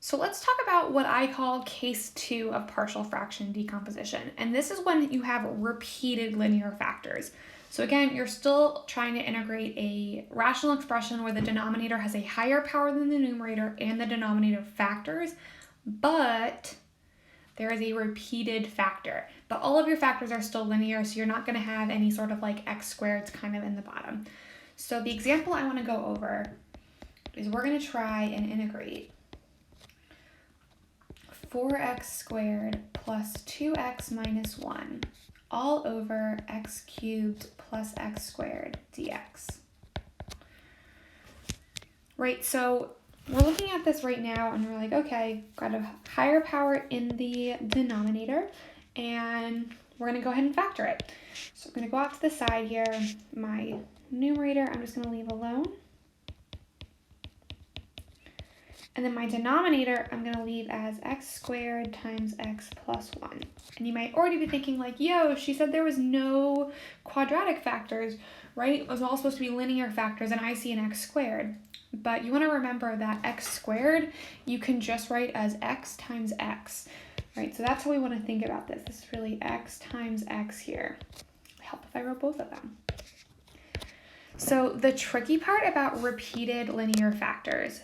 So let's talk about what I call case 2 of partial fraction decomposition. And this is when you have repeated linear factors. So again, you're still trying to integrate a rational expression where the denominator has a higher power than the numerator and the denominator factors, but there is a repeated factor. But all of your factors are still linear, so you're not going to have any sort of like x squareds kind of in the bottom. So the example I want to go over is we're going to try and integrate 4x squared plus 2x minus 1 all over x cubed plus x squared dx. Right, so we're looking at this right now and we're like, okay, got a higher power in the denominator and we're going to go ahead and factor it. So we're going to go off to the side here. My numerator, I'm just going to leave alone. And then my denominator, I'm going to leave as x squared times x plus 1. And you might already be thinking like, yo, she said there was no quadratic factors, right? It was all supposed to be linear factors, and I see an x squared. But you want to remember that x squared, you can just write as x times x, right? So that's how we want to think about this. This is really x times x here. It'd help if I wrote both of them. So the tricky part about repeated linear factors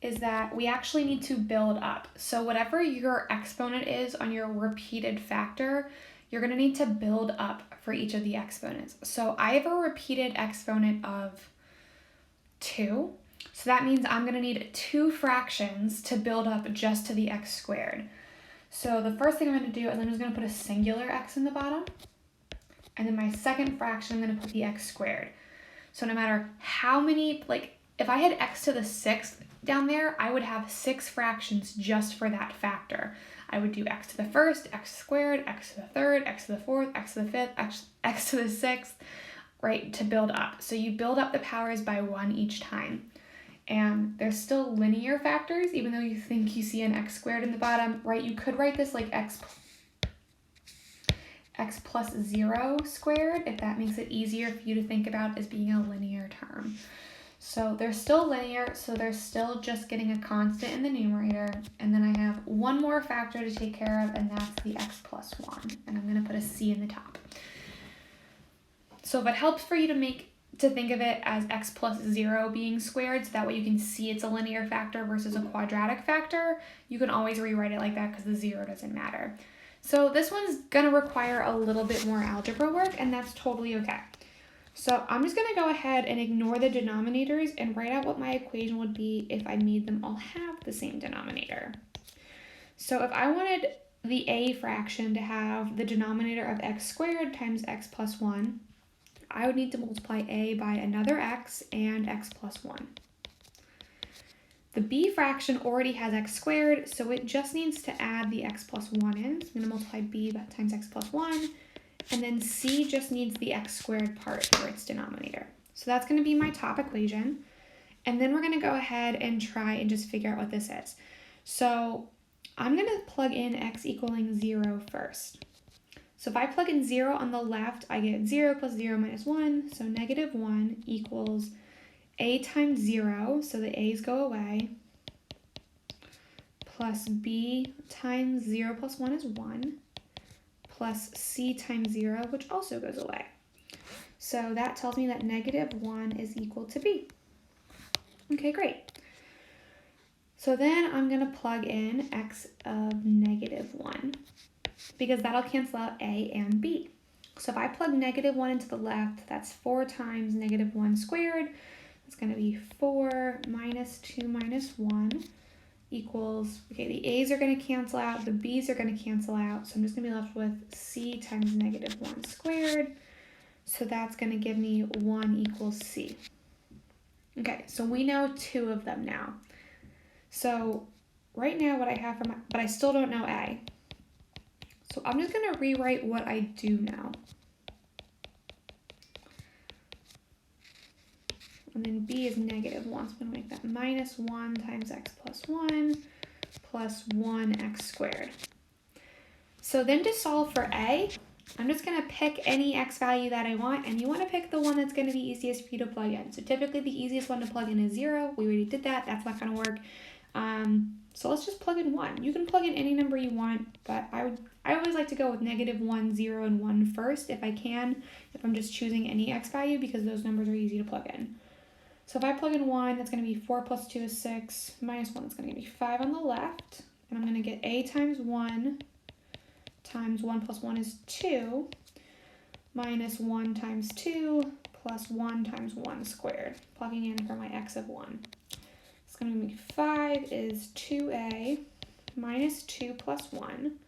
is that we actually need to build up. So whatever your exponent is on your repeated factor, you're going to need to build up for each of the exponents. So I have a repeated exponent of 2. So that means I'm going to need 2 fractions to build up just to the x squared. So the first thing I'm going to do is I'm just going to put a singular x in the bottom. And then my second fraction, I'm going to put the x squared. So no matter how many, like if I had x to the 6th down there, I would have 6 fractions just for that factor. I would do x to the 1st, x squared, x to the 3rd, x to the 4th, x to the 5th, x to the 6th, right, to build up. So you build up the powers by 1 each time. And there's still linear factors, even though you think you see an x squared in the bottom, right? You could write this like x plus 0 squared, if that makes it easier for you to think about as being a linear term. So they're still linear, so they're still just getting a constant in the numerator, and then I have one more factor to take care of, and that's the x plus 1, and I'm going to put a c in the top. So if it helps for you to think of it as x plus 0 being squared, so that way you can see it's a linear factor versus a quadratic factor, you can always rewrite it like that because the 0 doesn't matter. So this one's going to require a little bit more algebra work, and that's totally okay. So I'm just going to go ahead and ignore the denominators and write out what my equation would be if I made them all have the same denominator. So if I wanted the a fraction to have the denominator of x squared times x plus 1, I would need to multiply a by another x and x plus 1. The b fraction already has x squared, so it just needs to add the x plus 1 in. So I'm going to multiply b times x plus 1. And then c just needs the x squared part for its denominator. So that's going to be my top equation. And then we're going to go ahead and try and just figure out what this is. So I'm going to plug in x equaling 0 first. So if I plug in 0 on the left, I get 0 plus 0 minus 1. So negative 1 equals a times 0, so the a's go away, plus b times 0 plus 1 is 1. Plus c times 0, which also goes away. So that tells me that negative 1 is equal to b. Okay, great. So then I'm going to plug in x of negative 1, because that'll cancel out a and b. So if I plug negative 1 into the left, that's 4 times negative 1 squared. It's going to be 4 minus 2 minus 1. Equals, okay, the a's are going to cancel out, the b's are going to cancel out, so I'm just going to be left with c times negative 1 squared, so that's going to give me 1 equals c. Okay, so we know 2 of them now. So right now what I have for but I still don't know a. So I'm just going to rewrite what I do know. And then b is negative 1, so I'm going to make that minus 1 times x plus 1 plus 1x squared. So then to solve for a, I'm just going to pick any x value that I want, and you want to pick the one that's going to be easiest for you to plug in. So typically the easiest one to plug in is 0. We already did that. That's not going to work. So let's just plug in 1. You can plug in any number you want, but I always like to go with -1, 0, and 1 first if I can, if I'm just choosing any x value, because those numbers are easy to plug in. So if I plug in 1, that's going to be 4 plus 2 is 6, minus 1, that's going to give me 5 on the left, and I'm going to get a times 1 times 1 plus 1 is 2, minus 1 times 2 plus 1 times 1 squared, plugging in for my x of 1. It's going to be 5 is 2a minus 2 plus 1.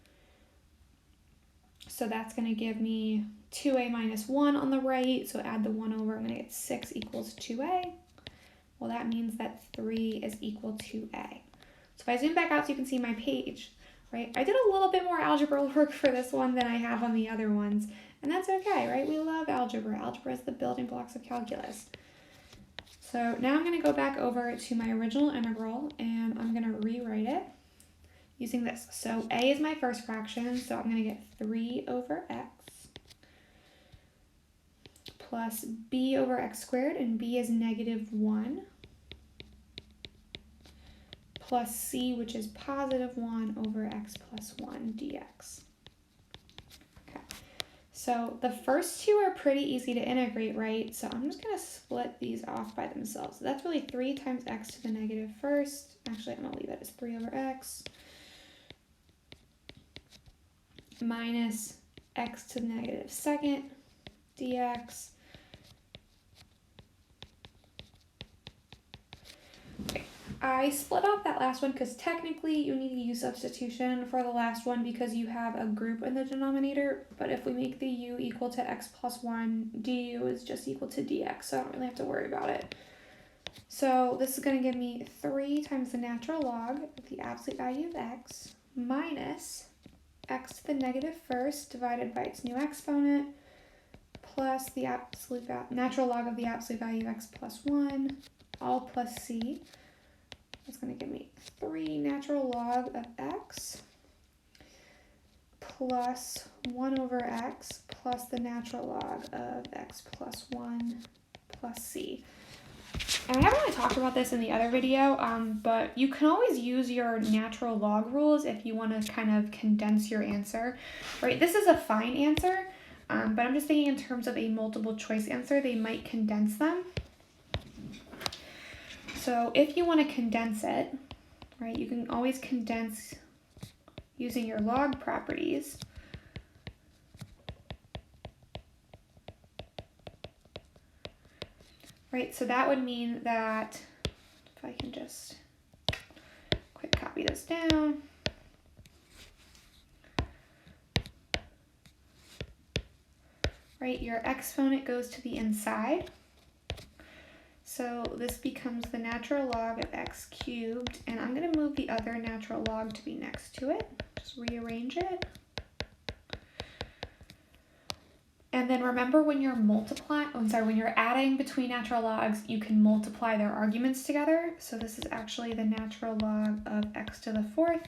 So that's going to give me 2a minus 1 on the right. So add the 1 over, I'm going to get 6 equals 2a. Well, that means that 3 is equal to a. So if I zoom back out so you can see my page, right? I did a little bit more algebra work for this one than I have on the other ones. And that's okay, right? We love algebra. Algebra is the building blocks of calculus. So now I'm going to go back over to my original integral, and I'm going to rewrite it using this. So a is my first fraction, so I'm going to get 3 over x plus b over x squared, and b is -1, plus c, which is +1 over x plus 1 dx. So the first two are pretty easy to integrate, right? So I'm just going to split these off by themselves. So that's really 3 times x to the negative first. Actually, I'm going to leave that as 3 over x minus x to the negative second dx. Okay. I split off that last one because technically you need to use substitution for the last one because you have a group in the denominator, but if we make the u equal to x plus 1, du is just equal to dx, so I don't really have to worry about it. So this is going to give me 3 times the natural log of the absolute value of x minus x to the negative first divided by its new exponent plus the natural log of the absolute value of x plus 1, all plus c. That's going to give me 3 natural log of x plus 1 over x plus the natural log of x plus 1 plus c. And I haven't really talked about this in the other video, but you can always use your natural log rules if you want to kind of condense your answer, right? This is a fine answer, but I'm just thinking in terms of a multiple choice answer, they might condense them. So if you want to condense it, right, you can always condense using your log properties. Right, so that would mean that, if I can just quick copy this down. Right, your exponent goes to the inside. So this becomes the natural log of x cubed, and I'm going to move the other natural log to be next to it. Just rearrange it. And then remember when you're when you're adding between natural logs, you can multiply their arguments together. So this is actually the natural log of x to the 4th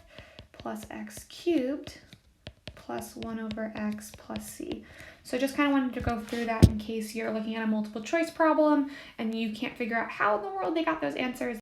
plus x cubed plus 1 over x plus c. So just kind of wanted to go through that in case you're looking at a multiple choice problem and you can't figure out how in the world they got those answers.